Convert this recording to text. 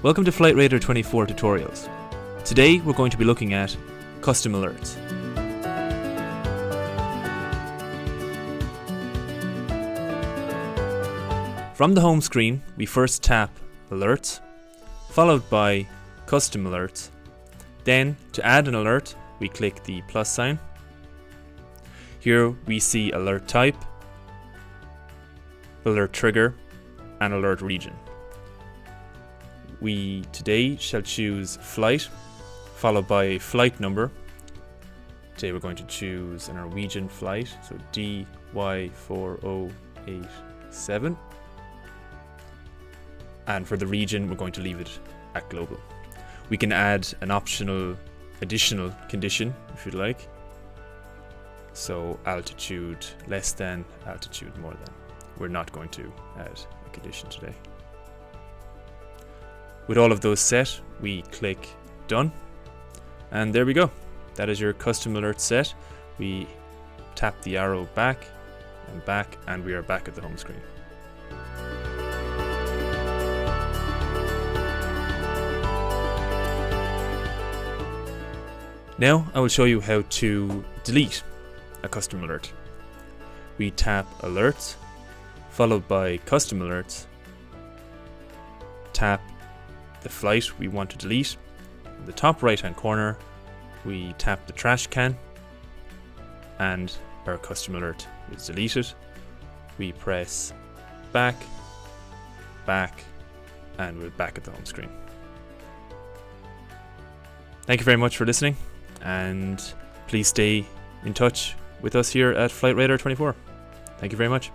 Welcome to Flightradar24 tutorials. Today we're going to be looking at custom alerts. From the home screen, we first tap Alerts, followed by Custom Alerts. Then, to add an alert, we click the plus sign. Here we see alert type, alert trigger, and alert region. We today shall choose flight, followed by a flight number. Today we're going to choose a Norwegian flight, so DY4087. And for the region, we're going to leave it at global. We can add an optional additional condition if you'd like. So altitude less than, altitude more than. We're not going to add a condition today. With all of those set, we click done, and there we go. That is your custom alert set. We tap the arrow back, and we are back at the home screen. Now I will show you how to delete a custom alert. We tap alerts, followed by custom alerts, tap the flight we want to delete. In the top right hand corner, we tap the trash can and our custom alert is deleted. We press back, and we're back at the home screen. Thank you very much for listening, and please stay in touch with us here at Flightradar24. Thank you very much.